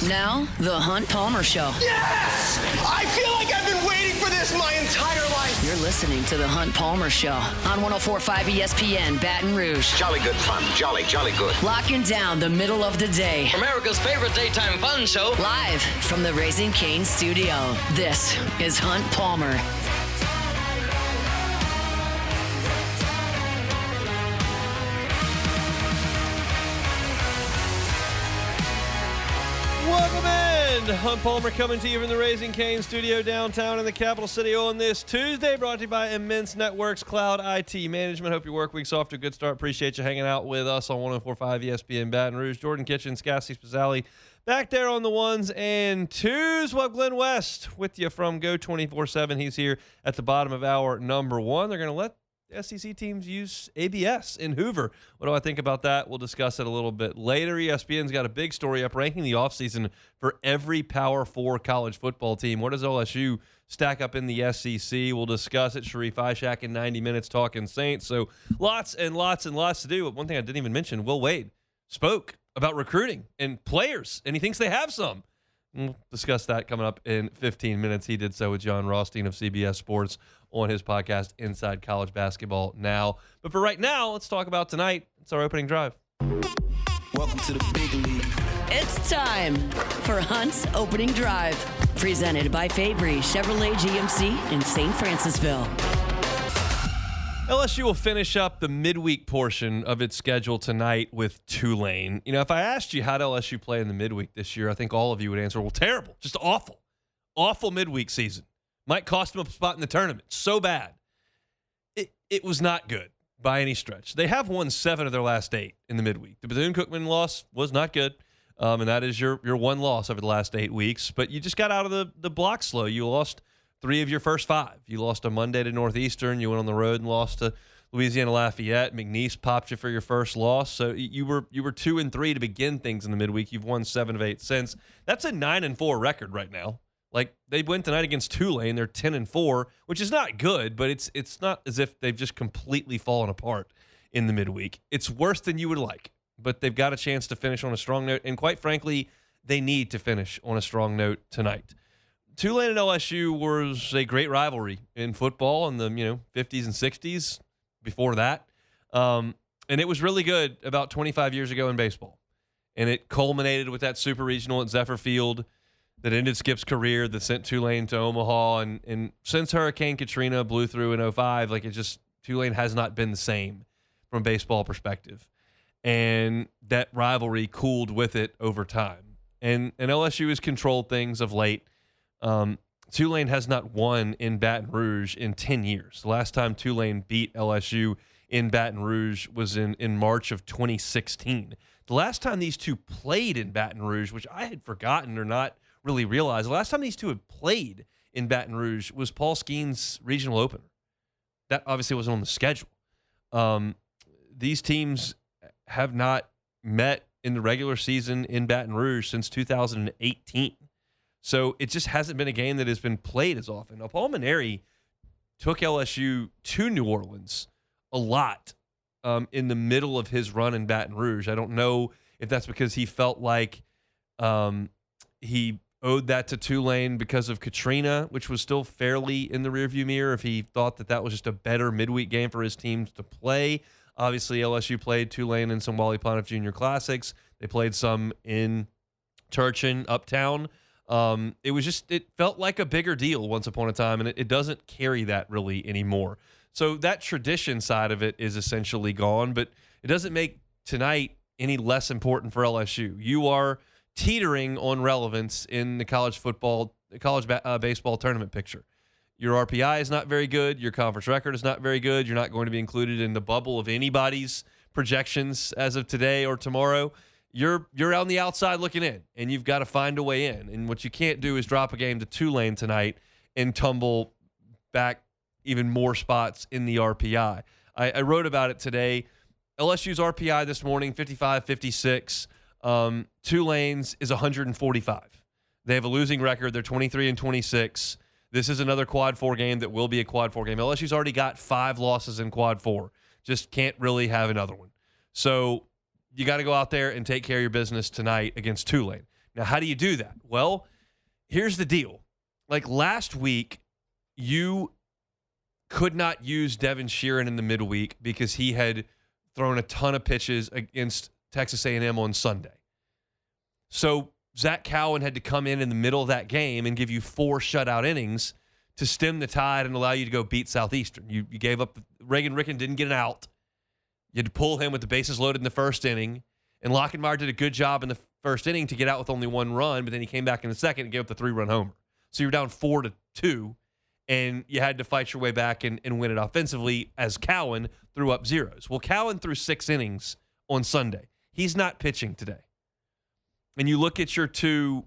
Now, The Hunt Palmer Show. Yes! I feel like I've been waiting for this my entire life. You're listening to The Hunt Palmer Show on 104.5 ESPN Baton Rouge. Jolly good fun. Jolly good. Locking down the middle of the day. America's favorite daytime fun show. Live from the Raising Cane studio. This is Hunt Palmer. Welcome in. Hunt Palmer coming to you from the Raising Cane studio downtown in the capital city on this Tuesday, brought to you by Immense Networks Cloud IT Management. Hope your work week's off to a good start. Appreciate you hanging out with us on 104.5 ESPN Baton Rouge. Jordan Kitchens, Cassie Spazzali back there on the ones and twos. Well, Glen West with you from Go 24/7. He's here at the bottom of hour number one. They're going to let SEC teams use ABS in Hoover. What do I think about that? We'll discuss it a little bit later. ESPN's got a big story up ranking the offseason for every Power 4 college football team. Where does LSU stack up in the SEC? We'll discuss it. Sharif Ishak in 90 minutes talking Saints. So lots and lots and lots to do. But one thing I didn't even mention, Will Wade spoke about recruiting and players, and he thinks they have some. We'll discuss that coming up in 15 minutes. He did so with John Rothstein of CBS Sports on his podcast, Inside College Basketball Now. But for right now, let's talk about tonight. It's our opening drive. Welcome to the big league. It's time for Hunt's Opening Drive. Presented by Fabry Chevrolet GMC in St. Francisville. LSU will finish up the midweek portion of its schedule tonight with Tulane. You know, if I asked you how did LSU play in the midweek this year, I think all of you would answer, well, terrible. Just awful. Awful midweek season. Might cost them a spot in the tournament. So bad. It was not good by any stretch. They have won 7 of their last 8 in the midweek. The Bethune-Cookman loss was not good, and that is your one loss over the last 8 weeks. But you just got out of the block slow. You lost 3 of your first 5. You lost on Monday to Northeastern. You went on the road and lost to Louisiana Lafayette. McNeese popped you for your first loss. So you were 2-3 to begin things in the midweek. You've won 7 of 8 since. That's a 9-4 record right now. Like, they went tonight against Tulane. They're 10-4, which is not good, but it's not as if they've just completely fallen apart in the midweek. It's worse than you would like, but they've got a chance to finish on a strong note, and quite frankly, they need to finish on a strong note tonight. Tulane and LSU was a great rivalry in football in the 50s and 60s before that. And it was really good about 25 years ago in baseball. And it culminated with that super regional at Zephyr Field that ended Skip's career, that sent Tulane to Omaha. And since Hurricane Katrina blew through in 05, Tulane has not been the same from a baseball perspective. And that rivalry cooled with it over time. And LSU has controlled things of late. Tulane has not won in Baton Rouge in 10 years. The last time Tulane beat LSU in Baton Rouge was in March of 2016. The last time these two played in Baton Rouge, which I had forgotten or not really realized, the last time these two had played in Baton Rouge was Paul Skeen's regional opener. That obviously wasn't on the schedule. These teams have not met in the regular season in Baton Rouge since 2018. So it just hasn't been a game that has been played as often. Now, Paul Mainieri took LSU to New Orleans a lot in the middle of his run in Baton Rouge. I don't know if that's because he felt like he owed that to Tulane because of Katrina, which was still fairly in the rearview mirror, if he thought that was just a better midweek game for his teams to play. Obviously, LSU played Tulane in some Wally Pontiff Jr. Classics. They played some in Turchin, Uptown. It felt like a bigger deal once upon a time, and it doesn't carry that really anymore. So that tradition side of it is essentially gone, but it doesn't make tonight any less important for LSU. You are teetering on relevance in the college baseball tournament picture. Your RPI is not very good. Your conference record is not very good. You're not going to be included in the bubble of anybody's projections as of today or tomorrow. You're on the outside looking in, and you've got to find a way in. And what you can't do is drop a game to Tulane tonight and tumble back even more spots in the RPI. I wrote about it today. LSU's RPI this morning, 55-56. Tulane's is 145. They have a losing record. They're 23-26. This is another Quad 4 game that will be a Quad 4 game. LSU's already got 5 losses in Quad 4. Just can't really have another one. So you got to go out there and take care of your business tonight against Tulane. Now, how do you do that? Well, here's the deal. Like last week, you could not use Devin Sheeran in the midweek because he had thrown a ton of pitches against Texas A&M on Sunday. So Zach Cowan had to come in the middle of that game and give you 4 shutout innings to stem the tide and allow you to go beat Southeastern. You gave up. Reagan Ricken didn't get an out. You had to pull him with the bases loaded in the first inning. And Lockenmeyer did a good job in the first inning to get out with only 1 run, but then he came back in the second and gave up the 3-run homer. So you were down 4-2, and you had to fight your way back and win it offensively as Cowan threw up zeros. Well, Cowan threw 6 innings on Sunday. He's not pitching today. And you look at your 2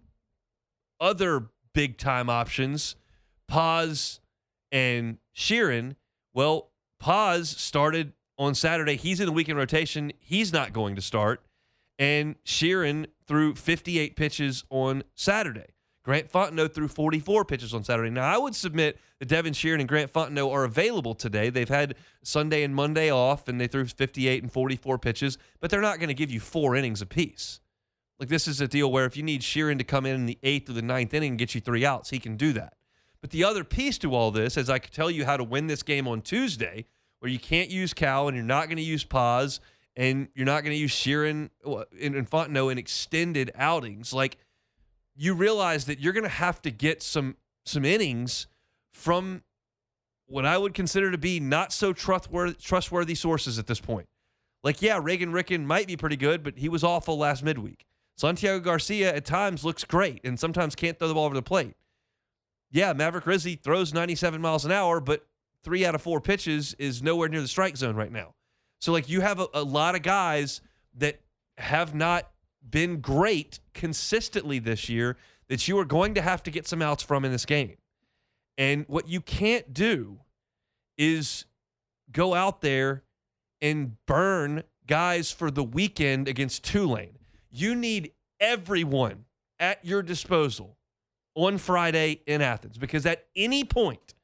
other big-time options, Paz and Sheeran. Well, Paz started on Saturday. He's in the weekend rotation. He's not going to start. And Sheeran threw 58 pitches on Saturday. Grant Fontenot threw 44 pitches on Saturday. Now, I would submit that Devin Sheeran and Grant Fontenot are available today. They've had Sunday and Monday off, and they threw 58 and 44 pitches, but they're not going to give you 4 innings apiece. Like, this is a deal where if you need Sheeran to come in the 8th or the 9th inning and get you 3 outs, he can do that. But the other piece to all this is I could tell you how to win this game on Tuesday, where you can't use Cal and you're not going to use Paz and you're not going to use Sheeran and Fontenot in extended outings. Like, you realize that you're going to have to get some innings from what I would consider to be not so trustworthy sources at this point. Like, yeah, Reagan Ricken might be pretty good, but he was awful last midweek. Santiago Garcia at times looks great and sometimes can't throw the ball over the plate. Yeah, Maverick Rizzi throws 97 miles an hour, but 3 out of 4 pitches is nowhere near the strike zone right now. So, like, you have a lot of guys that have not been great consistently this year that you are going to have to get some outs from in this game. And what you can't do is go out there and burn guys for the weekend against Tulane. You need everyone at your disposal on Friday in Athens, because at any point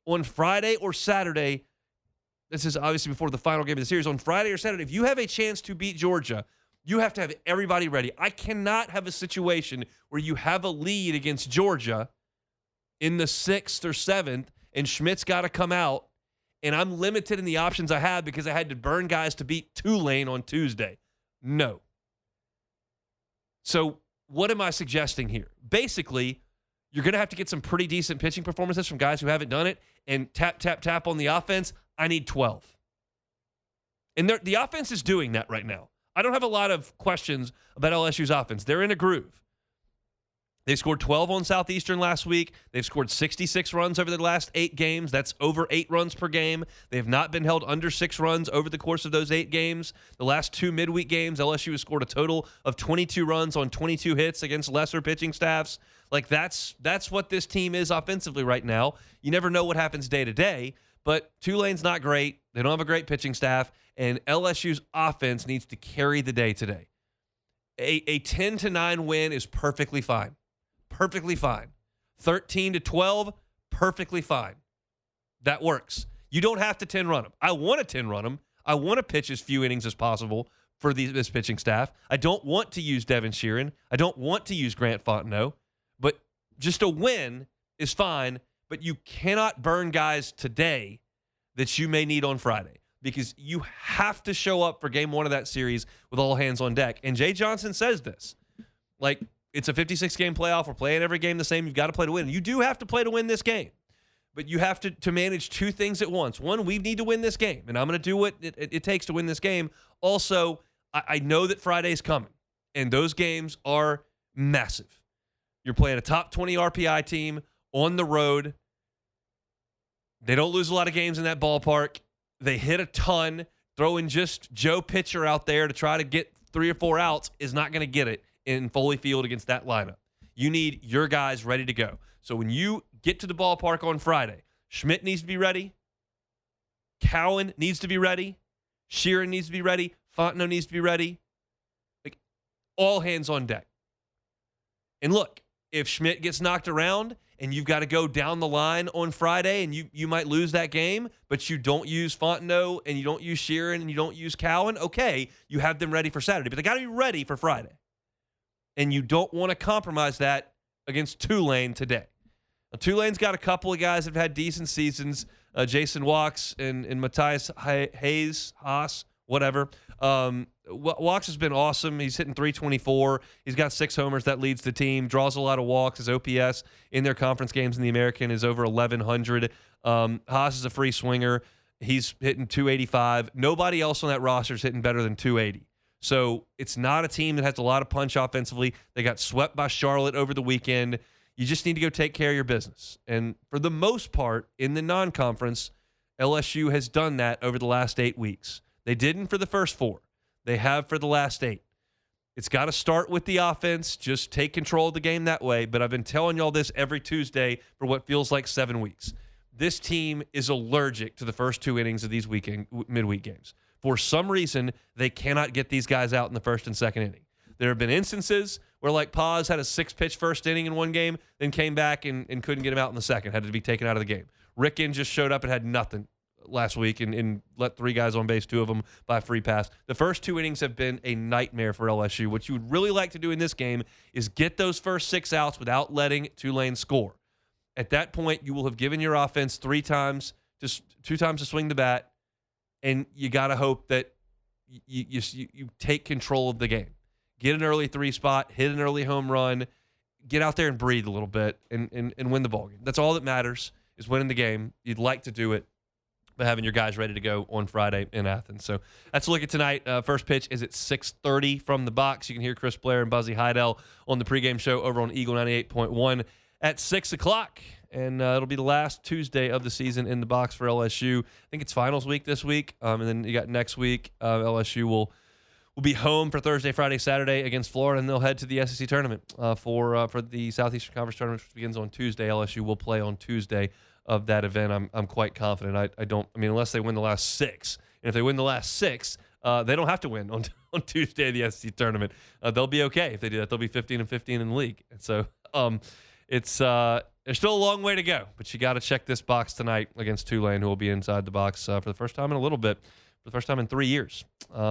on Friday or Saturday, this is obviously before the final game of the series, on Friday or Saturday, if you have a chance to beat Georgia, you have to have everybody ready. I cannot have a situation where you have a lead against Georgia in the 6th or 7th, and Schmidt's got to come out, and I'm limited in the options I have because I had to burn guys to beat Tulane on Tuesday. No. So what am I suggesting here? Basically, you're going to have to get some pretty decent pitching performances from guys who haven't done it, and tap on the offense. I need 12. And the offense is doing that right now. I don't have a lot of questions about LSU's offense. They're in a groove. They scored 12 on Southeastern last week. They've scored 66 runs over the last 8 games. That's over 8 runs per game. They have not been held under 6 runs over the course of those 8 games. The last 2 midweek games, LSU has scored a total of 22 runs on 22 hits against lesser pitching staffs. Like, that's what this team is offensively right now. You never know what happens day to day, but Tulane's not great. They don't have a great pitching staff, and LSU's offense needs to carry the day today. A 10-9 win is perfectly fine. Perfectly fine. 13-12, perfectly fine. That works. You don't have to 10-run them. I want to 10-run them. I want to pitch as few innings as possible for this pitching staff. I don't want to use Devin Sheeran. I don't want to use Grant Fontenot. But just a win is fine, but you cannot burn guys today that you may need on Friday, because you have to show up for game 1 of that series with all hands on deck. And Jay Johnson says this. Like, it's a 56-game playoff. We're playing every game the same. You've got to play to win. You do have to play to win this game, but you have to manage 2 things at once. One, we need to win this game, and I'm going to do what it takes to win this game. Also, I know that Friday's coming, and those games are massive. You're playing a top 20 RPI team on the road. They don't lose a lot of games in that ballpark. They hit a ton. Throwing just Joe Pitcher out there to try to get 3 or 4 outs is not going to get it in Foley Field against that lineup. You need your guys ready to go. So when you get to the ballpark on Friday, Schmidt needs to be ready. Cowan needs to be ready. Sheeran needs to be ready. Fontenot needs to be ready. Like, all hands on deck. And look, if Schmidt gets knocked around and you've got to go down the line on Friday and you might lose that game, but you don't use Fontenot and you don't use Sheeran and you don't use Cowan, okay, you have them ready for Saturday. But they got to be ready for Friday. and you don't want to compromise that against Tulane today. Now, Tulane's got a couple of guys that have had decent seasons, Jason Walks and Matthias Haas, whatever. Walks has been awesome. He's hitting .324. He's got 6 homers. That leads the team. Draws a lot of walks. His OPS in their conference games in the American is over 1,100. Haas is a free swinger. He's hitting .285. Nobody else on that roster is hitting better than .280. So it's not a team that has a lot of punch offensively. They got swept by Charlotte over the weekend. You just need to go take care of your business. And for the most part, in the non-conference, LSU has done that over the last 8 weeks. They didn't for the first 4. They have for the last 8. It's got to start with the offense. Just take control of the game that way. But I've been telling y'all this every Tuesday for what feels like 7 weeks. This team is allergic to the first 2 innings of these midweek games. For some reason, they cannot get these guys out in the first and second inning. There have been instances where, like, Paz had a 6-pitch first inning in one game, then came back and couldn't get him out in the second, had to be taken out of the game. Ricken just showed up and had nothing last week and let 3 guys on base, 2 of them by a free pass. The first 2 innings have been a nightmare for LSU. What you would really like to do in this game is get those first 6 outs without letting Tulane score. At that point, you will have given your offense 2 times to swing the bat, and you got to hope that you take control of the game. Get an early 3 spot, hit an early home run, get out there and breathe a little bit and win the ballgame. That's all that matters is winning the game. You'd like to do it by having your guys ready to go on Friday in Athens. So that's a look at tonight. First pitch is at 6:30 from the box. You can hear Chris Blair and Buzzy Heidel on the pregame show over on Eagle 98.1 at 6 o'clock. And it'll be the last Tuesday of the season in the box for LSU. I think it's finals week this week. And then you got next week, LSU will be home for Thursday, Friday, Saturday against Florida, and they'll head to the SEC tournament for the Southeastern Conference tournament, which begins on Tuesday. LSU will play on Tuesday of that event. I'm quite confident. I mean, unless they win the last 6. And if they win the last 6, they don't have to win on Tuesday of the SEC tournament. They'll be okay if they do that. They'll be 15-15 in the league. And so there's still a long way to go, but you got to check this box tonight against Tulane, who will be inside the box for the first time in a little bit. For the first time in 3 years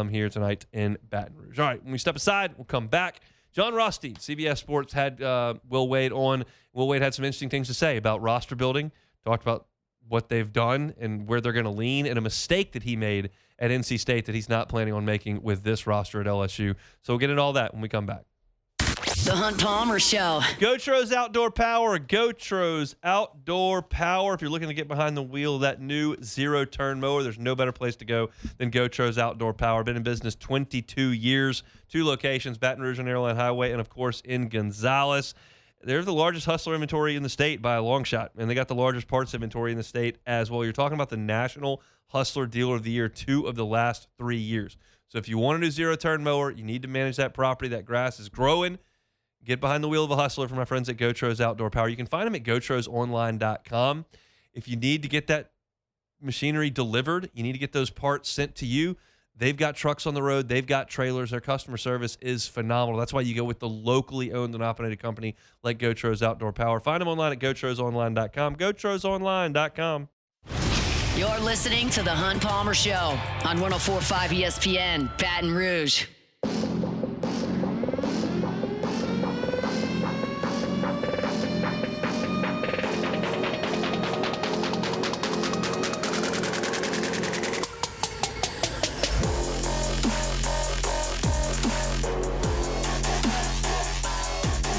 here tonight in Baton Rouge. All right, when we step aside, we'll come back. John Rothstein, CBS Sports, had Will Wade on. Will Wade had some interesting things to say about roster building, talked about what they've done and where they're going to lean, and a mistake that he made at NC State that he's not planning on making with this roster at LSU. So we'll get into all that when we come back. The Hunt Palmer Show. Gotros Outdoor Power. Gotros Outdoor Power. If you're looking to get behind the wheel of that new zero-turn mower, there's no better place to go than Gotros Outdoor Power. Been in business 22 years. 2 locations, Baton Rouge on Airline Highway and, of course, in Gonzales. They're the largest hustler inventory in the state by a long shot, and they got the largest parts inventory in the state as well. You're talking about the National Hustler Dealer of the Year 2 of the last 3 years. So if you want a new zero-turn mower, you need to manage that property. That grass is growing. Get behind the wheel of a hustler from my friends at Gotros Outdoor Power. You can find them at GoTrosOnline.com. If you need to get that machinery delivered, you need to get those parts sent to you, they've got trucks on the road. They've got trailers. Their customer service is phenomenal. That's why you go with the locally owned and operated company like Gotros Outdoor Power. Find them online at GoTrosOnline.com. GoTrosOnline.com. You're listening to The Hunt Palmer Show on 104.5 ESPN, Baton Rouge.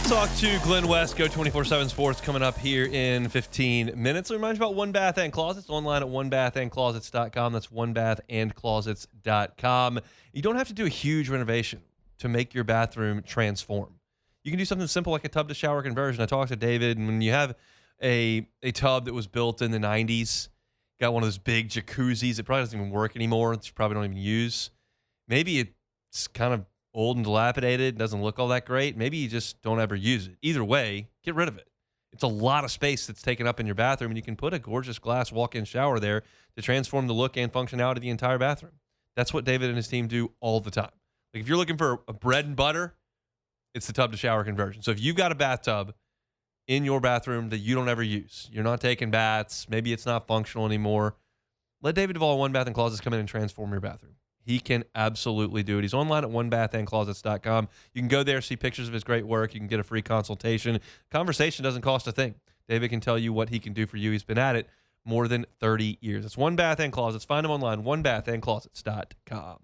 Talk to Glen West, Go 24/7 Sports, coming up here in 15 minutes. I'll remind you about One Bath and Closets, online at onebathandclosets.com. That's onebathandclosets.com. You don't have to do a huge renovation to make your bathroom transform. You can do something simple like a tub to shower conversion. I talked to David, and when you have a tub that was built in the 90s, got one of those big jacuzzis, it probably doesn't even work anymore. It's probably don't even use. Maybe it's kind of old and dilapidated, doesn't look all that great. Maybe you just don't ever use it. Either way, get rid of it. It's a lot of space that's taken up in your bathroom, and you can put a gorgeous glass walk-in shower there to transform the look and functionality of the entire bathroom. That's what David and his team do all the time. Like if you're looking for a bread and butter, it's the tub to shower conversion. So if you've got a bathtub in your bathroom that you don't ever use, you're not taking baths, maybe it's not functional anymore, let David Duvall One Bath and Closets come in and transform your bathroom. He can absolutely do it. He's online at onebathandclosets.com. You can go there, see pictures of his great work. You can get a free consultation. Conversation doesn't cost a thing. David can tell you what he can do for you. He's been at it more than 30 years. It's One Bath and Closets. Find him online, onebathandclosets.com.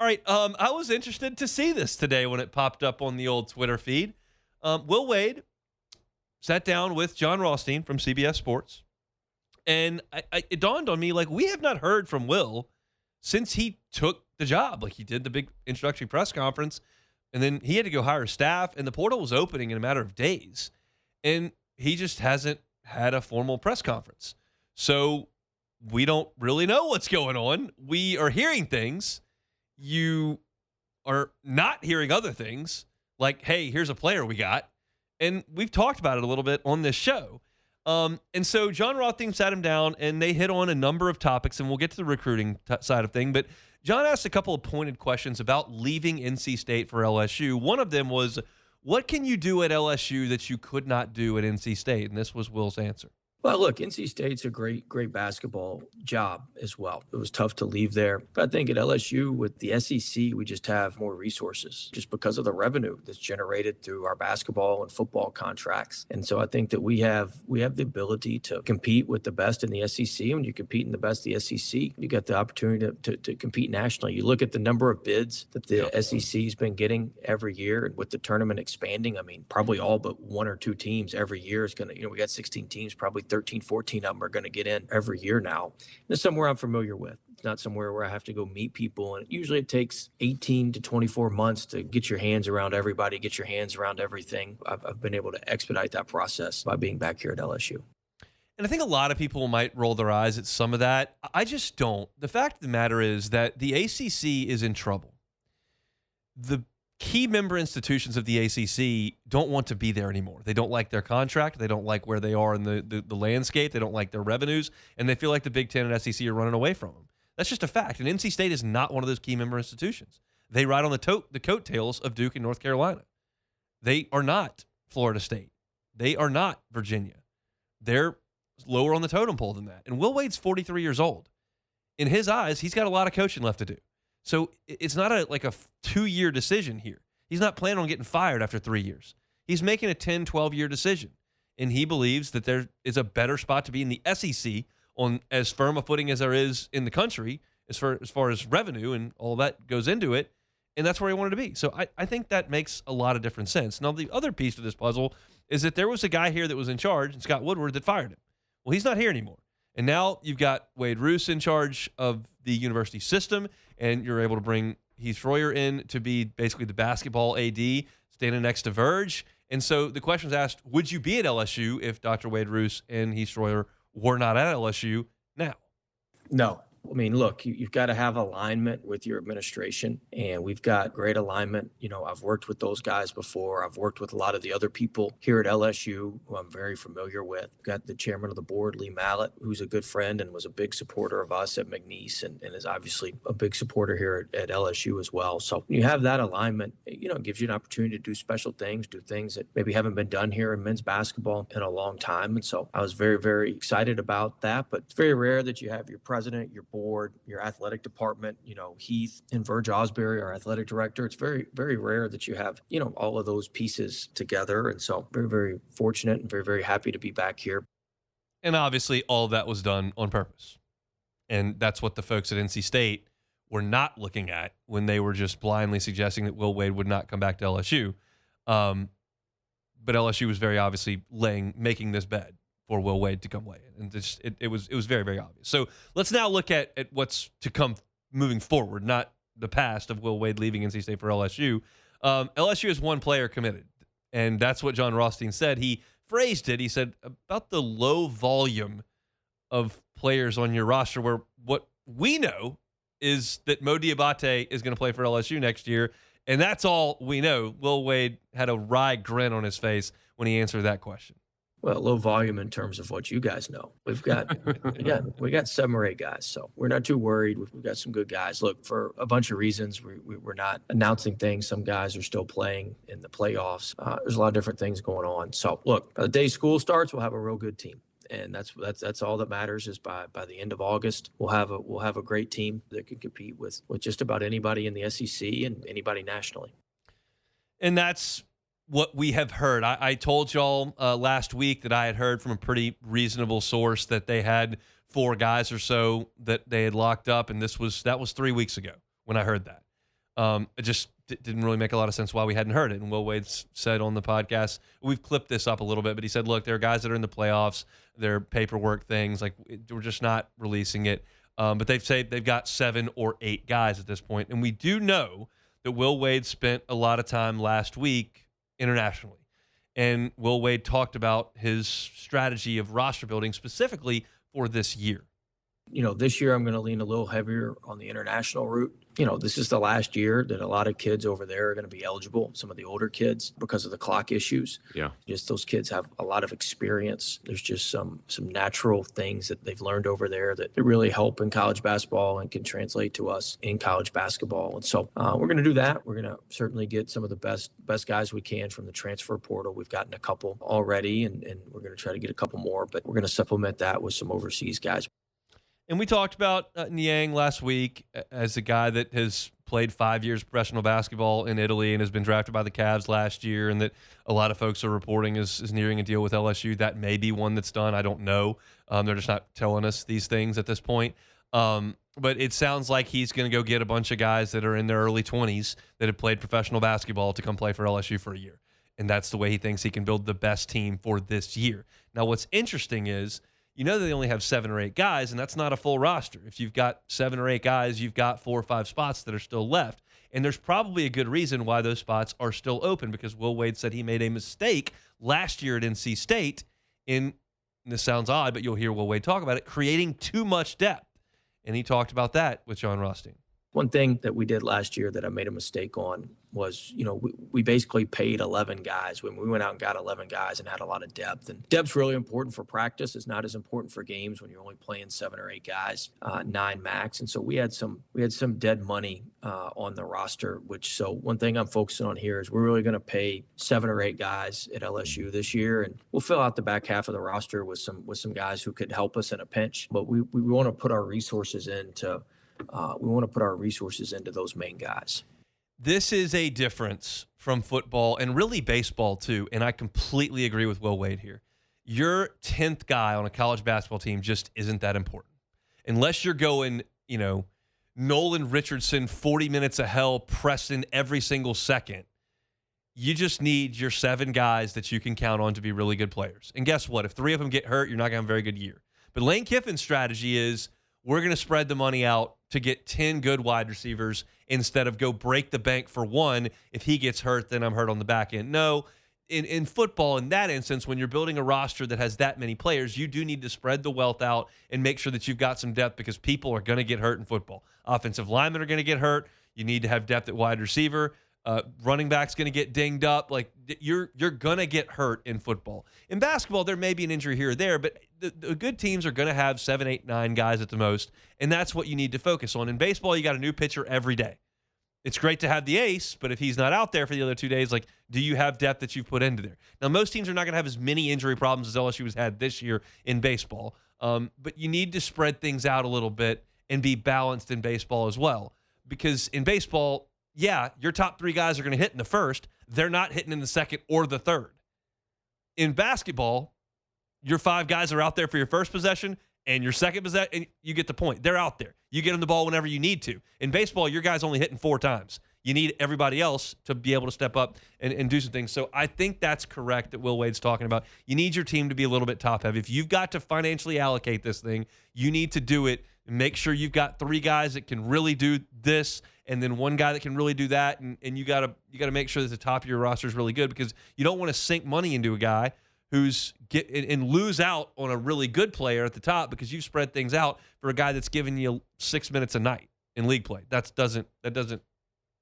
All right, I was interested to see this today when it popped up on the old Twitter feed. Will Wade sat down with John Rothstein from CBS Sports, and it dawned on me, like, we have not heard from Will since he took the job. Like, he did the big introductory press conference, and then he had to go hire staff, and the portal was opening in a matter of days, and he just hasn't had a formal press conference. So we don't really know what's going on. We are hearing things. You are not hearing other things, like, hey, here's a player we got. And we've talked about it a little bit on this show. And so John Rothstein sat him down, and they hit on a number of topics, and we'll get to the recruiting side of things. But John asked a couple of pointed questions about leaving NC State for LSU. One of them was, what can you do at LSU that you could not do at NC State? And this was Will's answer. Well, look, NC State's a great basketball job as well. It was tough to leave there. But I think at LSU with the SEC, we just have more resources just because of the revenue that's generated through our basketball and football contracts. And so I think that we have the ability to compete with the best in the SEC. When you compete in the best in the SEC, you got the opportunity to compete nationally. You look at the number of bids that the SEC has been getting every year, and with the tournament expanding, I mean, probably all but one or two teams every year is going to, we got 16 teams, probably 13, 14 of them are going to get in every year now. And it's somewhere I'm familiar with. It's not somewhere where I have to go meet people. And usually it takes 18 to 24 months to get your hands around everybody, get your hands around everything. I've been able to expedite that process by being back here at LSU. And I think a lot of people might roll their eyes at some of that. I just don't. The fact of the matter is that the ACC is in trouble. The key member institutions of the ACC don't want to be there anymore. They don't like their contract. They don't like where they are in the landscape. They don't like their revenues. And they feel like the Big Ten and SEC are running away from them. That's just a fact. And NC State is not one of those key member institutions. They ride on the coattails of Duke and North Carolina. They are not Florida State. They are not Virginia. They're lower on the totem pole than that. And Will Wade's 43 years old. In his eyes, he's got a lot of coaching left to do. So it's not a 2-year decision here. He's not planning on getting fired after 3 years. He's making a 10, 12-year decision. And he believes that there is a better spot to be in the SEC on as firm a footing as there is in the country as far as revenue and all that goes into it. And that's where he wanted to be. So I think that makes a lot of different sense. Now, the other piece to this puzzle is that there was a guy here that was in charge, Scott Woodward, that fired him. Well, he's not here anymore. And now you've got Wade Roos in charge of the university system, and you're able to bring Heath Royer in to be basically the basketball AD, standing next to Verge. And so the question was asked, would you be at LSU if Dr. Wade Roos and Heath Royer were not at LSU now? No. I mean, look, you've got to have alignment with your administration, and we've got great alignment. I've worked with those guys before. I've worked with a lot of the other people here at LSU who I'm very familiar with. We've got the chairman of the board, Lee Mallett, who's a good friend and was a big supporter of us at McNeese and is obviously a big supporter here at LSU as well. So when you have that alignment, it gives you an opportunity to do special things, do things that maybe haven't been done here in men's basketball in a long time. And so I was very, very excited about that. But it's very rare that you have your president, your board, your athletic department, Heath and Verge Osbury, our athletic director. It's very, very rare that you have, all of those pieces together. And so very, very fortunate and very, very happy to be back here. And obviously all of that was done on purpose. And that's what the folks at NC State were not looking at when they were just blindly suggesting that Will Wade would not come back to LSU. But LSU was very obviously making this bed for Will Wade to come weigh in. And it was very, very obvious. So let's now look at what's to come moving forward, not the past of Will Wade leaving NC State for LSU. LSU has one player committed, and that's what John Rothstein said. He phrased it. He said, about the low volume of players on your roster, where what we know is that Mo Diabate is going to play for LSU next year, and that's all we know. Will Wade had a wry grin on his face when he answered that question. Well, low volume in terms of what you guys know. We got 7 or 8 guys, so we're not too worried. We've got some good guys. Look, for a bunch of reasons, we're not announcing things. Some guys are still playing in the playoffs. There's a lot of different things going on. So, look, by the day school starts, we'll have a real good team. and that's all that matters. Is by the end of August, we'll have a great team that can compete with just about anybody in the SEC and anybody nationally. And that's what we have heard. I told y'all last week that I had heard from a pretty reasonable source that they had 4 guys or so that they had locked up, and that was 3 weeks ago when I heard that. It just didn't really make a lot of sense why we hadn't heard it. And Will Wade said on the podcast, we've clipped this up a little bit, but he said, look, there are guys that are in the playoffs, their paperwork things, like we're just not releasing it. But they've said they've got 7 or 8 guys at this point. And we do know that Will Wade spent a lot of time last week internationally. And Will Wade talked about his strategy of roster building specifically for this year. This year I'm going to lean a little heavier on the international route. This is the last year that a lot of kids over there are going to be eligible, some of the older kids, because of the clock issues. Yeah. Just those kids have a lot of experience. There's just some natural things that they've learned over there that really help in college basketball and can translate to us in college basketball. And so we're going to do that. We're going to certainly get some of the best guys we can from the transfer portal. We've gotten a couple already, and we're going to try to get a couple more, but we're going to supplement that with some overseas guys. And we talked about Niang last week as a guy that has played 5 years professional basketball in Italy and has been drafted by the Cavs last year, and that a lot of folks are reporting is nearing a deal with LSU. That may be one that's done. I don't know. They're just not telling us these things at this point. But it sounds like he's going to go get a bunch of guys that are in their early 20s that have played professional basketball to come play for LSU for a year. And that's the way he thinks he can build the best team for this year. Now, what's interesting is, they only have 7 or 8 guys, and that's not a full roster. If you've got 7 or 8 guys, you've got 4 or 5 spots that are still left. And there's probably a good reason why those spots are still open, because Will Wade said he made a mistake last year at NC State and this sounds odd, but you'll hear Will Wade talk about it, creating too much depth. And he talked about that with John Rothstein. One thing that we did last year that I made a mistake on was, we basically paid 11 guys when we went out and got 11 guys and had a lot of depth. And depth's really important for practice. It's not as important for games when you're only playing 7 or 8 guys, 9 max. And so we had some dead money on the roster. So one thing I'm focusing on here is we're really going to pay 7 or 8 guys at LSU this year, and we'll fill out the back half of the roster with some guys who could help us in a pinch. But we want to put our resources into. We want to put our resources into those main guys. This is a difference from football and really baseball too, and I completely agree with Will Wade here. Your 10th guy on a college basketball team just isn't that important. Unless you're going, Nolan Richardson, 40 minutes of hell, pressing every single second. You just need your 7 guys that you can count on to be really good players. And guess what? If 3 of them get hurt, you're not going to have a very good year. But Lane Kiffin's strategy is, we're going to spread the money out to get 10 good wide receivers instead of go break the bank for 1. If he gets hurt, then I'm hurt on the back end. No, in football, in that instance, when you're building a roster that has that many players, you do need to spread the wealth out and make sure that you've got some depth, because people are going to get hurt in football. Offensive linemen are going to get hurt. You need to have depth at wide receiver. Running back's going to get dinged up. Like, you're going to get hurt in football. In basketball, there may be an injury here or there, but the good teams are going to have 7, 8, 9 guys at the most, and that's what you need to focus on. In baseball, you got a new pitcher every day. It's great to have the ace, but if he's not out there for the other 2 days, do you have depth that you've put into there? Now, most teams are not going to have as many injury problems as LSU has had this year in baseball, but you need to spread things out a little bit and be balanced in baseball as well, because in baseball, yeah, your top 3 guys are going to hit in the first. They're not hitting in the second or the third. In basketball, your 5 guys are out there for your first possession and your second possession, and you get the point. They're out there. You get them the ball whenever you need to. In baseball, your guy's only hitting 4 times. You need everybody else to be able to step up and do some things. So I think that's correct that Will Wade's talking about. You need your team to be a little bit top heavy. If you've got to financially allocate this thing, you need to do it and make sure you've got 3 guys that can really do this, and then 1 guy that can really do that. And you gotta make sure that the top of your roster is really good, because you don't want to sink money into a guy who's and lose out on a really good player at the top because you spread things out for a guy that's giving you 6 minutes a night in league play. That doesn't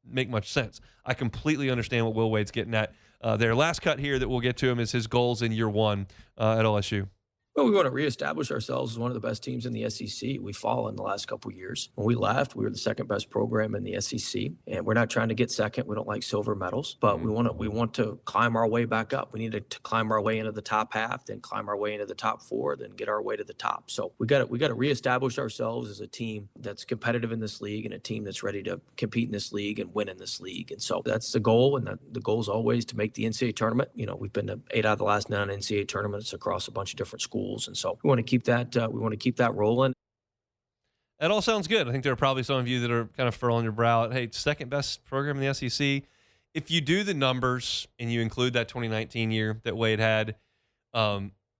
make much sense. I completely understand what Will Wade's getting at. Their last cut here that we'll get to him is his goals in year 1 at LSU. Well, we want to reestablish ourselves as one of the best teams in the SEC. We've fallen the last couple of years. When we left, we were the second best program in the SEC, and we're not trying to get second. We don't like silver medals, but we want to climb our way back up. We need to climb our way into the top half, then climb our way into the top 4, then get our way to the top. So we got to reestablish ourselves as a team that's competitive in this league and a team that's ready to compete in this league and win in this league. And so that's the goal, and the goal is always to make the NCAA tournament. We've been to 8 out of the last 9 NCAA tournaments across a bunch of different schools. And so we want to keep that. We want to keep that rolling. That all sounds good. I think there are probably some of you that are kind of furrowing your brow. Hey, second best program in the SEC. If you do the numbers and you include that 2019 year that Wade had,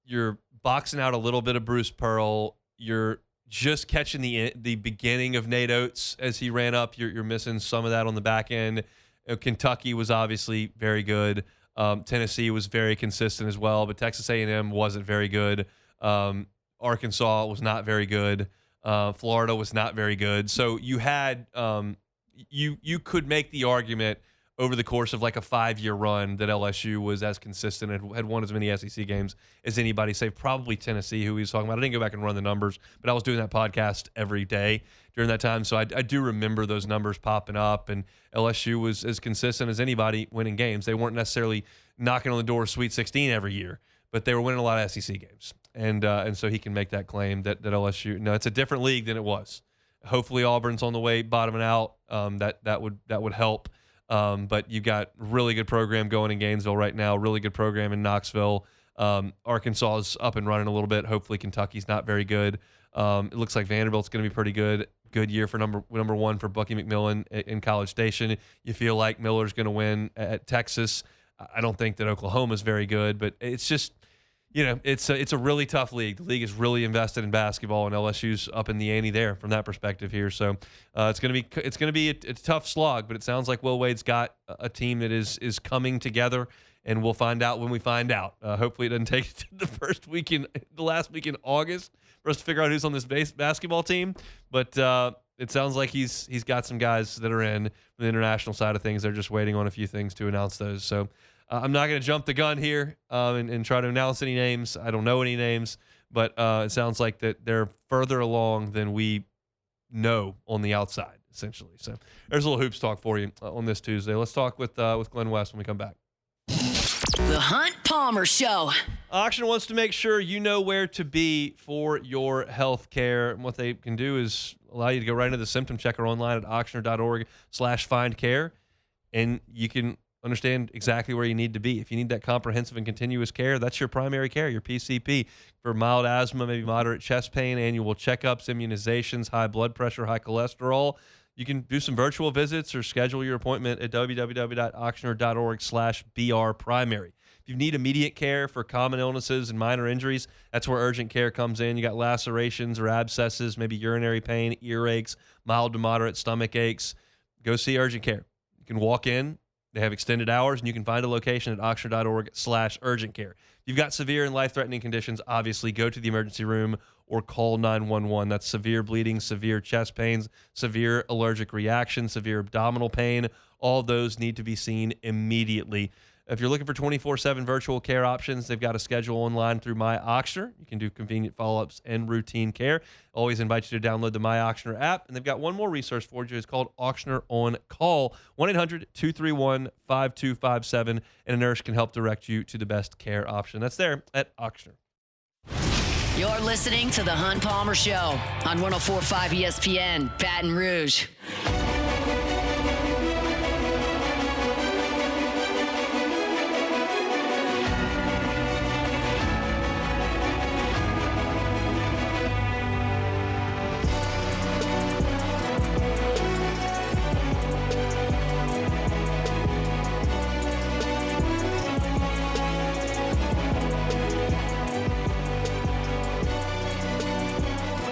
you're boxing out a little bit of Bruce Pearl. You're just catching the beginning of Nate Oates as he ran up. You're missing some of that on the back end. Kentucky was obviously very good. Tennessee was very consistent as well, but Texas A&M wasn't very good. Arkansas was not very good. Florida was not very good. So you had you could make the argument over the course of like a 5-year run that LSU was as consistent and had won as many SEC games as anybody, save probably Tennessee, who he was talking about. I didn't go back and run the numbers, but I was doing that podcast every day during that time, so I do remember those numbers popping up, and LSU was as consistent as anybody winning games. They weren't necessarily knocking on the door of Sweet 16 every year, but they were winning a lot of SEC games, and so he can make that claim that LSU, no, it's a different league than it was. Hopefully Auburn's on the way bottoming out. That would help. But you got really good program going in Gainesville right now, really good program in Knoxville. Arkansas is up and running a little bit. Hopefully Kentucky's not very good. It looks like Vanderbilt's going to be pretty good. Good year for number one for Bucky McMillan in College Station. You feel like Miller's going to win at Texas. I don't think that Oklahoma's very good, but it's just, it's a really tough league. The league is really invested in basketball, and LSU's up in the ante there from that perspective here. So it's going to be a tough slog, but it sounds like Will Wade's got a team that is coming together, and we'll find out when we find out. Hopefully, it doesn't take the last week in August for us to figure out who's on this basketball team. But it sounds like he's got some guys that are in the international side of things. They're just waiting on a few things to announce those. So. I'm not going to jump the gun here and try to announce any names. I don't know any names, but it sounds like that they're further along than we know on the outside, essentially. So there's a little hoops talk for you on this Tuesday. Let's talk with Glen West when we come back. The Hunt Palmer Show. Auction wants to make sure you know where to be for your health care. And what they can do is allow you to go right into the symptom checker online at auctioner.org/findcare, and you can understand exactly where you need to be. If you need that comprehensive and continuous care, that's your primary care, your PCP. For mild asthma, maybe moderate chest pain, annual checkups, immunizations, high blood pressure, high cholesterol, you can do some virtual visits or schedule your appointment at www.auctioner.org/brprimary. If you need immediate care for common illnesses and minor injuries, that's where urgent care comes in. You got lacerations or abscesses, maybe urinary pain, earaches, mild to moderate stomach aches. Go see urgent care. You can walk in. They have extended hours, and you can find a location at auctioner.org/urgent care. If you've got severe and life-threatening conditions, obviously go to the emergency room or call 911. That's severe bleeding, severe chest pains, severe allergic reaction, severe abdominal pain. All those need to be seen immediately. If you're looking for 24/7 virtual care options, they've got a schedule online through My Auctioner. You can do convenient follow-ups and routine care. Always invite you to download the My Auctioner app. And they've got one more resource for you. It's called Auctioner on Call. 1-800-231-5257. And a nurse can help direct you to the best care option. That's there at Auctioner. You're listening to The Hunt Palmer Show on 104.5 ESPN, Baton Rouge.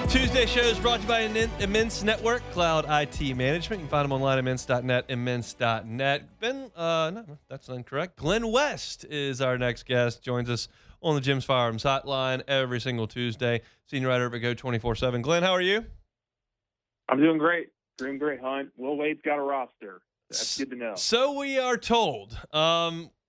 Tuesday show is brought to you by Immense Network, Cloud IT Management. You can find them online at immense.net, immense.net. No, that's incorrect. Glen West is our next guest. Joins us on the Jim's Firearms Hotline every single Tuesday. Senior writer at Go 24/7. Glen, how are you? I'm doing great. Hunt. Will Wade's got a roster. That's good to know. So we are told.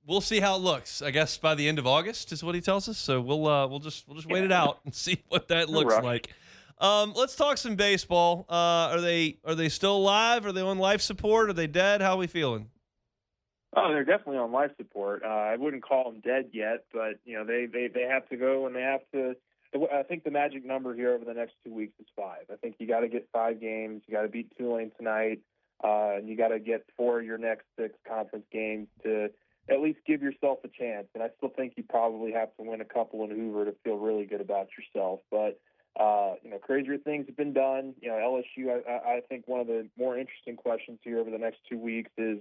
we'll see how it looks. I guess by the end of August is what he tells us. So we'll just wait it out and see what that looks like. Let's talk some baseball. Are they still alive? Are they on life support? Are they dead? How are we feeling? Oh, they're definitely on life support. I wouldn't call them dead yet, but they have to go, and they have to. I think the magic number here over the next 2 weeks is 5. I think you got to get 5 games. You got to beat Tulane tonight, and you got to get 4 of your next 6 conference games to at least give yourself a chance. And I still think you probably have to win a couple in Hoover to feel really good about yourself. But crazier things have been done. LSU. I think one of the more interesting questions here over the next 2 weeks is.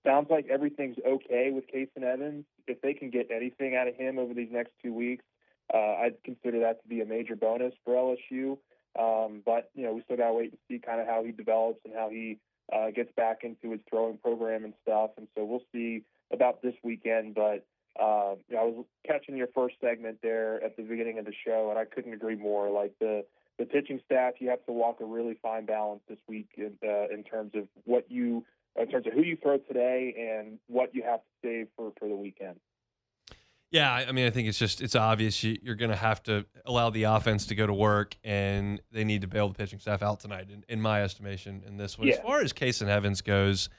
Sounds like everything's okay with Kason Evans. If they can get anything out of him over these next 2 weeks, I'd consider that to be a major bonus for LSU. But we still got to wait and see kind of how he develops and how he gets back into his throwing program and stuff. And so we'll see about this weekend. But I was catching your first segment there at the beginning of the show, and I couldn't agree more. Like the pitching staff, you have to walk a really fine balance this week in terms of in terms of who you throw today and what you have to save for the weekend. Yeah, I mean, I think it's obvious you're going to have to allow the offense to go to work, and they need to bail the pitching staff out tonight, in my estimation, in this one. Yeah. As far as Kason Evans goes,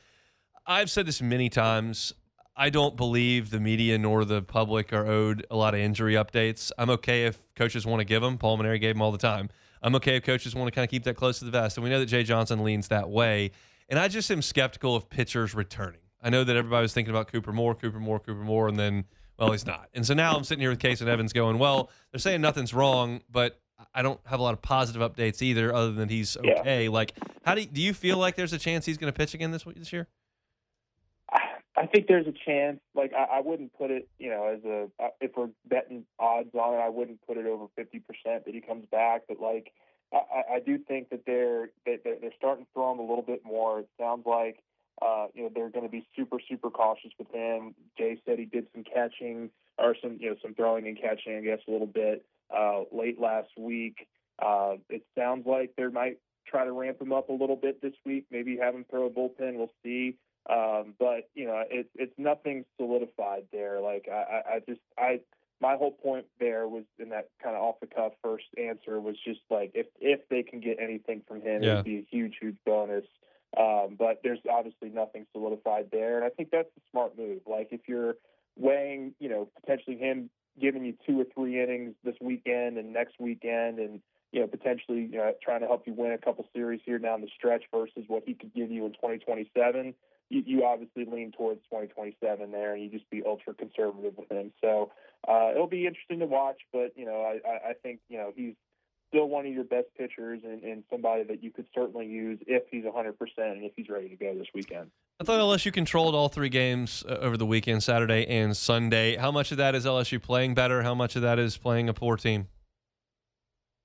I've said this many times. I don't believe the media nor the public are owed a lot of injury updates. I'm okay if coaches want to give them. Paul Maneri gave them all the time. I'm okay if coaches want to kind of keep that close to the vest, and we know that Jay Johnson leans that way. And I just am skeptical of pitchers returning. I know that everybody was thinking about Cooper Moore, and then, well, he's not. And so now I'm sitting here with Kason Evans going, well, they're saying nothing's wrong, but I don't have a lot of positive updates either other than he's okay. Yeah. Like, do you feel like there's a chance he's going to pitch again this year? I think there's a chance. Like, I wouldn't put it, if we're betting odds on it, I wouldn't put it over 50% that he comes back. But, like, I do think that they're starting to throw him a little bit more. It sounds like they're going to be super, super cautious with him. Jay said he did some catching or some throwing and catching, I guess, a little bit late last week. It sounds like they might try to ramp him up a little bit this week. Maybe have him throw a bullpen. We'll see. But it's nothing solidified there. Like my whole point there was in that kind of off the cuff first answer was just like if they can get anything from him, it would be a huge, huge bonus. But there's obviously nothing solidified there, and I think that's a smart move. Like if you're weighing, potentially him giving you 2 or 3 innings this weekend and next weekend, and potentially trying to help you win a couple series here down the stretch versus what he could give you in 2027. You obviously lean towards 2027 there, and you just be ultra conservative with him. So it'll be interesting to watch, but I think he's still one of your best pitchers and somebody that you could certainly use if he's 100% and if he's ready to go this weekend. I thought LSU controlled all 3 games over the weekend, Saturday and Sunday. How much of that is LSU playing better? How much of that is playing a poor team?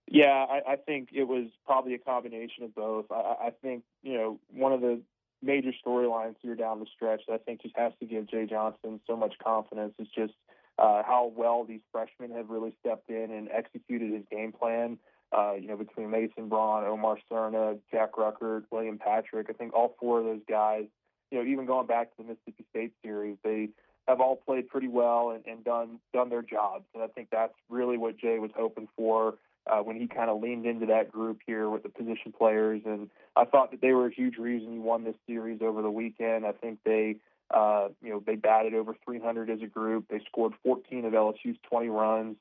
Yeah, I think it was probably a combination of both. I think one of the major storylines here down the stretch that I think just has to give Jay Johnson so much confidence is just how well these freshmen have really stepped in and executed his game plan. Between Mason Braun, Omar Cerna, Jack Ruckert, William Patrick, I think all 4 of those guys, even going back to the Mississippi State series, they have all played pretty well and done their jobs. And I think that's really what Jay was hoping for when he kind of leaned into that group here with the position players. And I thought that they were a huge reason he won this series over the weekend. I think they batted over 300 as a group. They scored 14 of LSU's 20 runs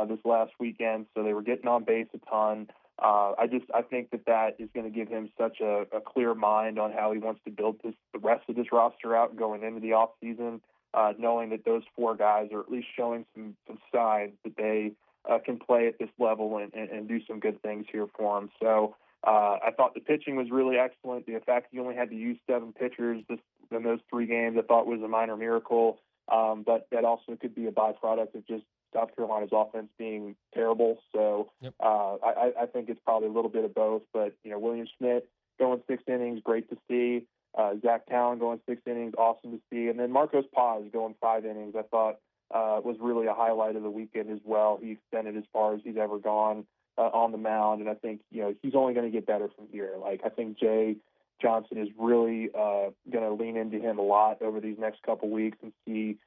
this last weekend, so they were getting on base a ton. I think that is going to give him such a clear mind on how he wants to build the rest of this roster out going into the offseason, knowing that those 4 guys are at least showing some signs that they can play at this level and do some good things here for him. So I thought the pitching was really excellent. The fact he only had to use 7 pitchers in those 3 games I thought was a minor miracle, but that also could be a byproduct of just South Carolina's offense being terrible. So yep. I think it's probably a little bit of both. But, William Schmidt going 6 innings, great to see. Zach Talon going 6 innings, awesome to see. And then Marcos Paz going 5 innings, I thought was really a highlight of the weekend as well. He extended as far as he's ever gone on the mound. And I think, he's only going to get better from here. Like, I think Jay Johnson is really going to lean into him a lot over these next couple weeks and see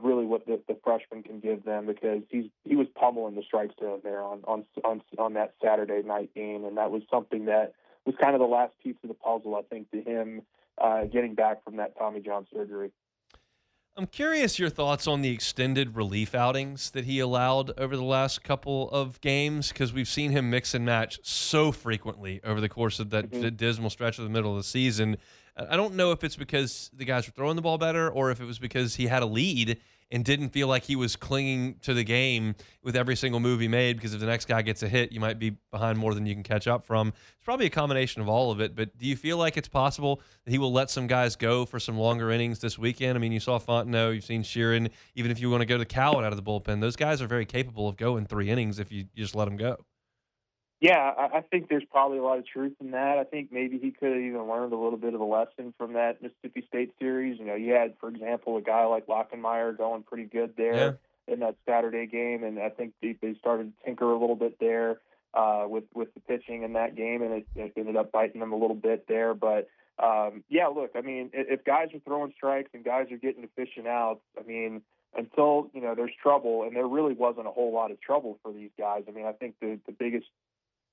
really what the freshman can give them, because he was pummeling the strike zone there on that Saturday night game, and that was something that was kind of the last piece of the puzzle, I think, to him getting back from that Tommy John surgery. I'm curious your thoughts on the extended relief outings that he allowed over the last couple of games, because we've seen him mix and match so frequently over the course of that dismal stretch of the middle of the season. I don't know if it's because the guys were throwing the ball better or if it was because he had a lead and didn't feel like he was clinging to the game with every single move he made, because if the next guy gets a hit, you might be behind more than you can catch up from. It's probably a combination of all of it, but do you feel like it's possible that he will let some guys go for some longer innings this weekend? I mean, you saw Fontenot, you've seen Sheeran. Even if you want to go to Cowan out of the bullpen, those guys are very capable of going 3 innings if you just let them go. Yeah, I think there's probably a lot of truth in that. I think maybe he could have even learned a little bit of a lesson from that Mississippi State series. You know, you had, for example, a guy like Lockenmeyer going pretty good there in that Saturday game, and I think they started to tinker a little bit there with the pitching in that game, and it ended up biting them a little bit there. But, yeah, look, I mean, if guys are throwing strikes and guys are getting efficient outs, I mean, until, you know, there's trouble, and there really wasn't a whole lot of trouble for these guys. I mean, I think the biggest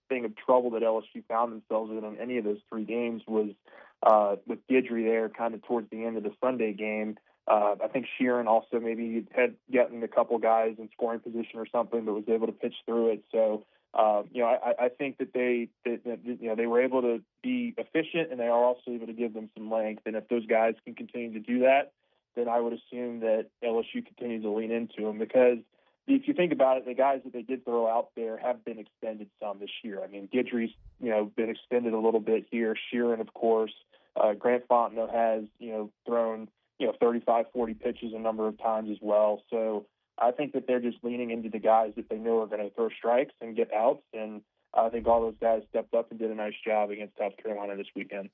thing of trouble that LSU found themselves in any of those 3 games was with Guidry there kind of towards the end of the Sunday game. I think Sheeran also maybe had gotten a couple guys in scoring position or something, but was able to pitch through it. So, you know, I think that they were able to be efficient, and they are also able to give them some length. And if those guys can continue to do that, then I would assume that LSU continues to lean into them, because if you think about it, the guys that they did throw out there have been extended some this year. I mean, Guidry's, you know, been extended a little bit here. Sheeran, of course. Grant Fontenot has, you know, thrown, you know, 35, 40 pitches a number of times as well. So I think that they're just leaning into the guys that they know are going to throw strikes and get outs. And I think all those guys stepped up and did a nice job against South Carolina this weekend.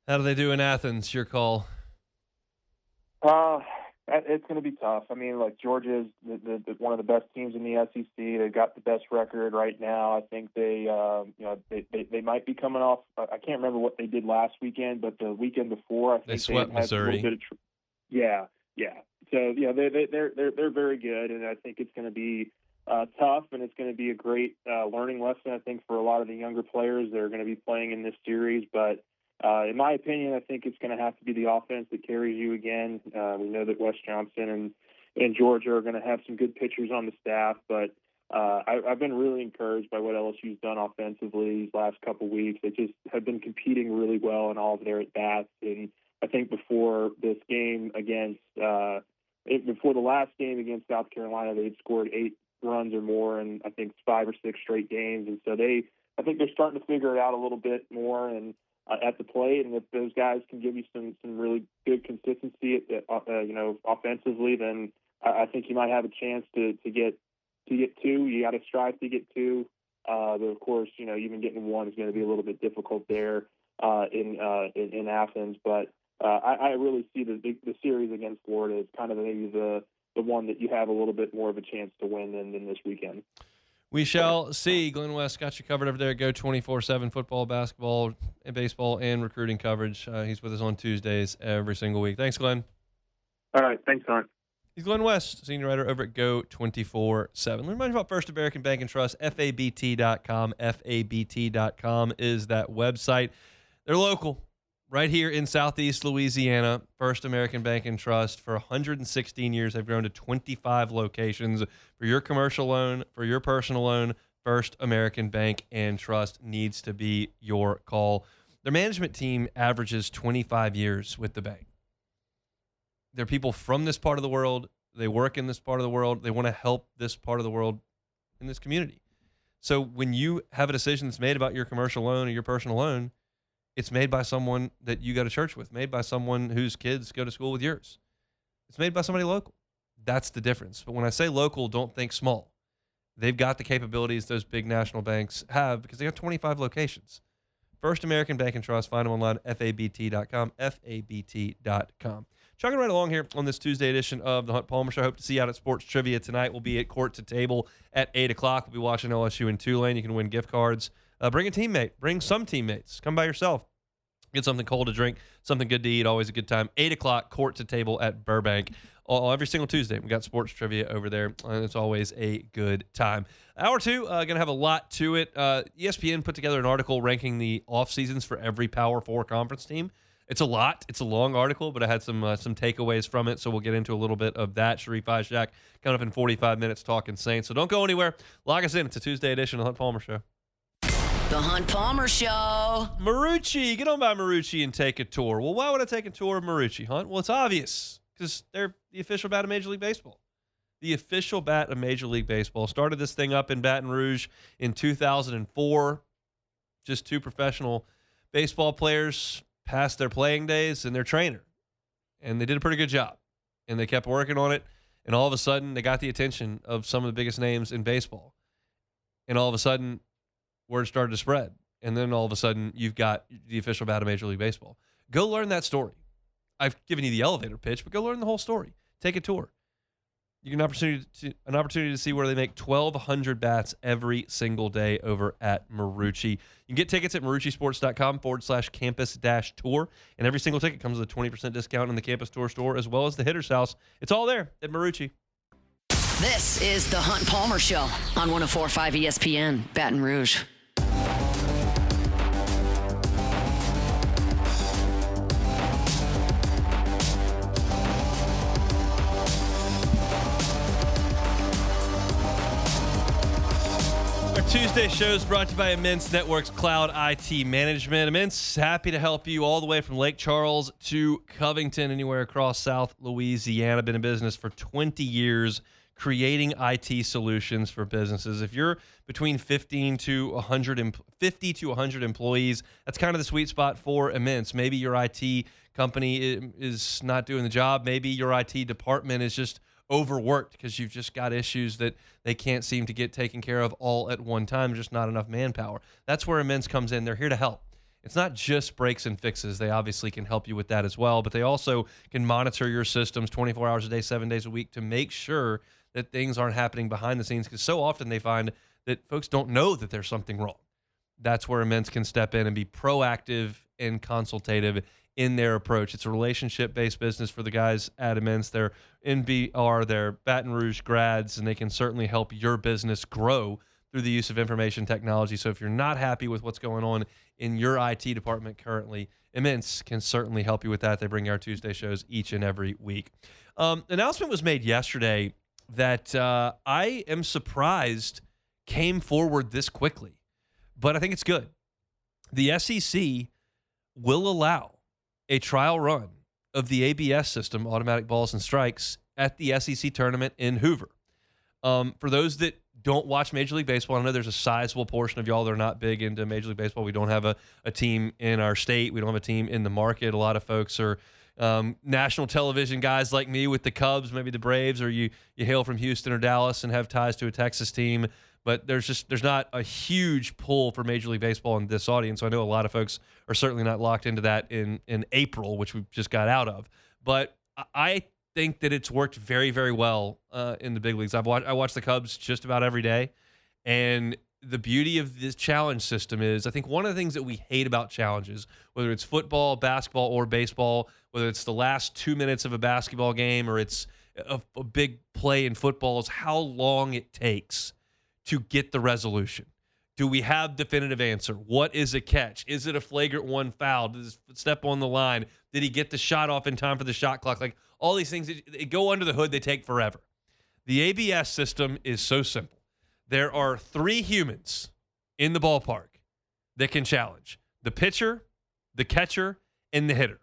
How do they do in Athens? Your call. It's going to be tough. I mean, like, Georgia's one of the best teams in the SEC. They've got the best record right now. I think they might be coming off. I can't remember what they did last weekend, but the weekend before, I think they swept Missouri. A little bit of yeah. So yeah, they're very good, and I think it's going to be tough, and it's going to be a great learning lesson, I think, for a lot of the younger players that are going to be playing in this series. But in my opinion, I think it's going to have to be the offense that carries you again. We know that Wes Johnson and Georgia are going to have some good pitchers on the staff, but I've been really encouraged by what LSU's done offensively these last couple weeks. They just have been competing really well in all of their at-bats. And I think before this game before the last game against South Carolina, they'd scored 8 runs or more in, I think, 5 or 6 straight games. And so I think they're starting to figure it out a little bit more and at the plate. And if those guys can give you some really good consistency, offensively, then I think you might have a chance to get 2. You got to strive to get 2. But of course, even getting 1 is going to be a little bit difficult there in Athens. But I really see the series against Florida as kind of maybe the one that you have a little bit more of a chance to win than this weekend. We shall see. Glen West got you covered over there. Go 24/7 football, basketball, and baseball, and recruiting coverage. He's with us on Tuesdays every single week. Thanks, Glenn. All right. Thanks, Don. He's Glen West, senior writer over at Go 24/7. Let me remind you about First American Bank and Trust, FABT.com. FABT.com is that website. They're local, right here in Southeast Louisiana. First American Bank and Trust. For 116 years, they've grown to 25 locations. For your commercial loan, for your personal loan, First American Bank and Trust needs to be your call. Their management team averages 25 years with the bank. They're people from this part of the world. They work in this part of the world. They want to help this part of the world in this community. So when you have a decision that's made about your commercial loan or your personal loan, it's made by someone that you go to church with, made by someone whose kids go to school with yours. It's made by somebody local. That's the difference. But when I say local, don't think small. They've got the capabilities those big national banks have because they have 25 locations. First American Bank and Trust. Find them online at FABT.com, FABT.com. Chugging right along here on this Tuesday edition of the Hunt Palmer Show. I hope to see you out at Sports Trivia tonight. We'll be at Court to Table at 8 o'clock. We'll be watching LSU in Tulane. You can win gift cards. Bring a teammate. Bring some teammates. Come by yourself. Get something cold to drink, something good to eat. Always a good time. 8 o'clock, Court to Table at Burbank Every single Tuesday, we got sports trivia over there, and it's always a good time. Hour 2, going to have a lot to it. ESPN put together an article ranking the off seasons for every Power 4 conference team. It's a lot. It's a long article, but I had some takeaways from it, so we'll get into a little bit of that. Sharif Ishak coming up in 45 minutes talking Saints. So don't go anywhere. Log us in. It's a Tuesday edition of the Hunt Palmer Show. The Hunt Palmer Show. Marucci. Get on by Marucci and take a tour. Well, why would I take a tour of Marucci, Hunt? Well, it's obvious because they're the official bat of Major League Baseball. The official bat of Major League Baseball. Started this thing up in Baton Rouge in 2004. Just 2 professional baseball players past their playing days and their trainer. And they did a pretty good job. And they kept working on it. And all of a sudden, they got the attention of some of the biggest names in baseball. And all of a sudden, word started to spread. And then all of a sudden, you've got the official bat of Major League Baseball. Go learn that story. I've given you the elevator pitch, but go learn the whole story. Take a tour. You get an opportunity to see where they make 1,200 bats every single day over at Marucci. You can get tickets at maruccisports.com/campus-tour. And every single ticket comes with a 20% discount in the Campus Tour store as well as the Hitter's House. It's all there at Marucci. This is the Hunt Palmer Show on 104.5 ESPN, Baton Rouge. Tuesday show is brought to you by Immense Networks Cloud IT Management. Immense, happy to help you all the way from Lake Charles to Covington, anywhere across South Louisiana. Been in business for 20 years, creating IT solutions for businesses. If you're between 50 to 100 employees, that's kind of the sweet spot for Immense. Maybe your IT company is not doing the job. Maybe your IT department is just overworked because you've just got issues that they can't seem to get taken care of all at one time, just not enough manpower. That's where Immense comes in. They're here to help. It's not just breaks and fixes. They obviously can help you with that as well, but they also can monitor your systems 24 hours a day, 7 days a week to make sure that things aren't happening behind the scenes, because so often they find that folks don't know that there's something wrong. That's where Immense can step in and be proactive and consultative in their approach. It's a relationship-based business for the guys at Immense. They're NBR, they're Baton Rouge grads, and they can certainly help your business grow through the use of information technology. So if you're not happy with what's going on in your IT department currently, Immense can certainly help you with that. They bring our Tuesday shows each and every week. Announcement was made yesterday that I am surprised came forward this quickly, but I think it's good. The SEC will allow a trial run of the ABS system, automatic balls and strikes, at the SEC tournament in Hoover. For those that don't watch Major League Baseball, I know there's a sizable portion of y'all that are not big into Major League Baseball. We don't have a team in our state. We don't have a team in the market. A lot of folks are national television guys like me with the Cubs, maybe the Braves, or you hail from Houston or Dallas and have ties to a Texas team. But there's not a huge pull for Major League Baseball in this audience. So I know a lot of folks are certainly not locked into that in April, which we just got out of. But I think that it's worked very, very well in the big leagues. I watch the Cubs just about every day. And the beauty of this challenge system is, I think one of the things that we hate about challenges, whether it's football, basketball, or baseball, whether it's the last 2 minutes of a basketball game or it's a big play in football, is how long it takes to get the resolution. Do we have definitive answer? What is a catch? Is it a flagrant one foul? Does he step on the line? Did he get the shot off in time for the shot clock? Like, all these things, they go under the hood. They take forever. The ABS system is so simple. There are 3 humans in the ballpark that can challenge: the pitcher, the catcher, and the hitter.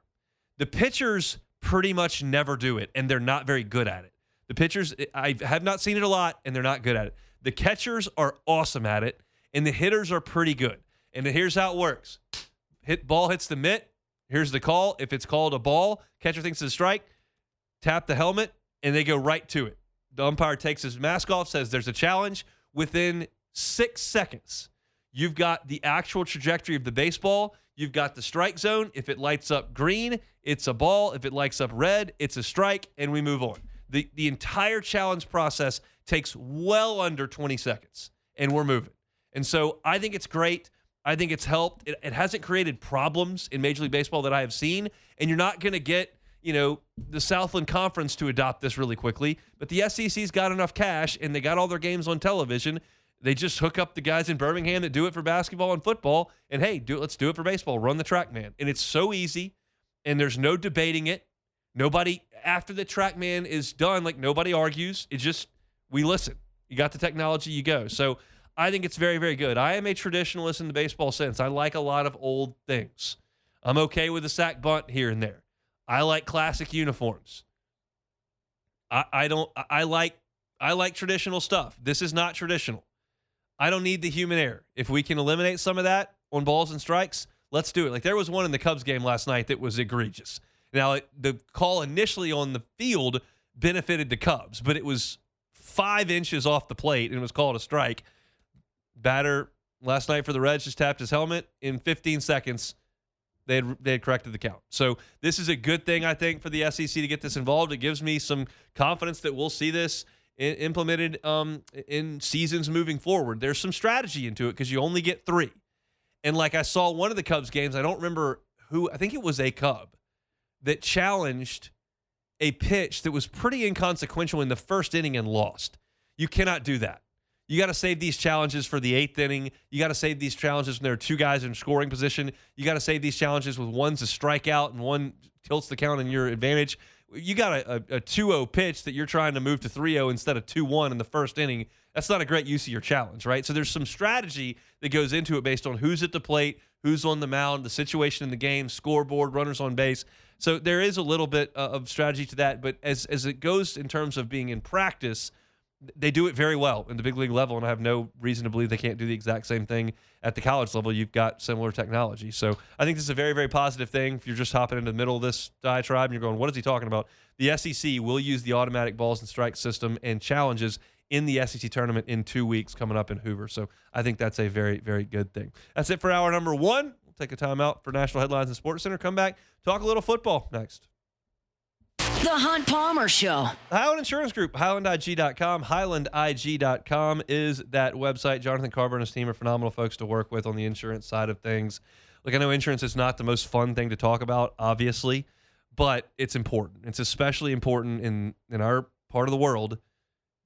The pitchers pretty much never do it, and they're not very good at it. The pitchers, I have not seen it a lot, and they're not good at it. The catchers are awesome at it, and the hitters are pretty good. And here's how it works. Ball hits the mitt. Here's the call. If it's called a ball, catcher thinks it's a strike, tap the helmet, and they go right to it. The umpire takes his mask off, says there's a challenge. Within 6 seconds, you've got the actual trajectory of the baseball. You've got the strike zone. If it lights up green, it's a ball. If it lights up red, it's a strike, and we move on. The entire challenge process takes well under 20 seconds, and we're moving. And so I think it's great. I think it's helped. It hasn't created problems in Major League Baseball that I have seen, and you're not going to get the Southland Conference to adopt this really quickly, but the SEC's got enough cash and they got all their games on television. They just hook up the guys in Birmingham that do it for basketball and football, and hey, let's do it for baseball. Run the track man. And it's so easy, and there's no debating it. Nobody, after the track man is done, nobody argues. It's just, we listen. You got the technology, you go. So I think it's very, very good. I am a traditionalist in the baseball sense. I like a lot of old things. I'm okay with a sack bunt here and there. I like classic uniforms. I like traditional stuff. This is not traditional. I don't need the human error. If we can eliminate some of that on balls and strikes, let's do it. There was one in the Cubs game last night that was egregious. Now, the call initially on the field benefited the Cubs, but it was 5 inches off the plate and it was called a strike. Batter last night for the Reds just tapped his helmet. In 15 seconds, they had corrected the count. So this is a good thing, I think, for the SEC to get this involved. It gives me some confidence that we'll see this implemented in seasons moving forward. There's some strategy into it because you only get 3. And I saw one of the Cubs games, I don't remember who, I think it was a Cub, that challenged a pitch that was pretty inconsequential in the first inning and lost. You cannot do that. You got to save these challenges for the 8th inning. You got to save these challenges when there are 2 guys in scoring position. You got to save these challenges with one's a strikeout and one tilts the count in your advantage. You got a 2-0 pitch that you're trying to move to 3-0 instead of 2-1 in the first inning. That's not a great use of your challenge, right? So there's some strategy that goes into it based on who's at the plate, who's on the mound, the situation in the game, scoreboard, runners on base. So there is a little bit of strategy to that, but as it goes in terms of being in practice, they do it very well in the big league level, and I have no reason to believe they can't do the exact same thing at the college level. You've got similar technology. So I think this is a very, very positive thing. If you're just hopping into the middle of this diatribe and you're going, what is he talking about? The SEC will use the automatic balls and strike system and challenges in the SEC tournament in 2 weeks coming up in Hoover. So I think that's a very, very good thing. That's it for hour number 1. We'll take a time out for National Headlines and Sports Center. Come back, talk a little football next. The Hunt Palmer Show. Highland Insurance Group, HighlandIG.com. HighlandIG.com is that website. Jonathan Carver and his team are phenomenal folks to work with on the insurance side of things. Look, I know insurance is not the most fun thing to talk about, obviously, but it's important. It's especially important in our part of the world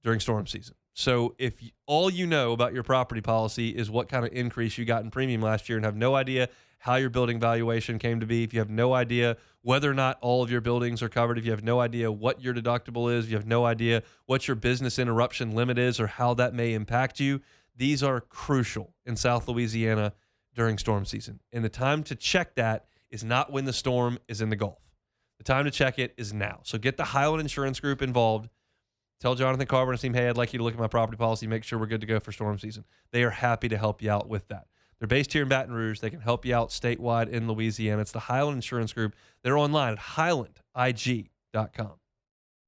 during storm season. So if all you know about your property policy is what kind of increase you got in premium last year and have no idea how your building valuation came to be, if you have no idea whether or not all of your buildings are covered, if you have no idea what your deductible is, if you have no idea what your business interruption limit is or how that may impact you, these are crucial in South Louisiana during storm season. And the time to check that is not when the storm is in the Gulf. The time to check it is now. So get the Highland Insurance Group involved. Tell Jonathan Carver and his team, hey, I'd like you to look at my property policy, make sure we're good to go for storm season. They are happy to help you out with that. They're based here in Baton Rouge. They can help you out statewide in Louisiana. It's the Highland Insurance Group. They're online at HighlandIG.com.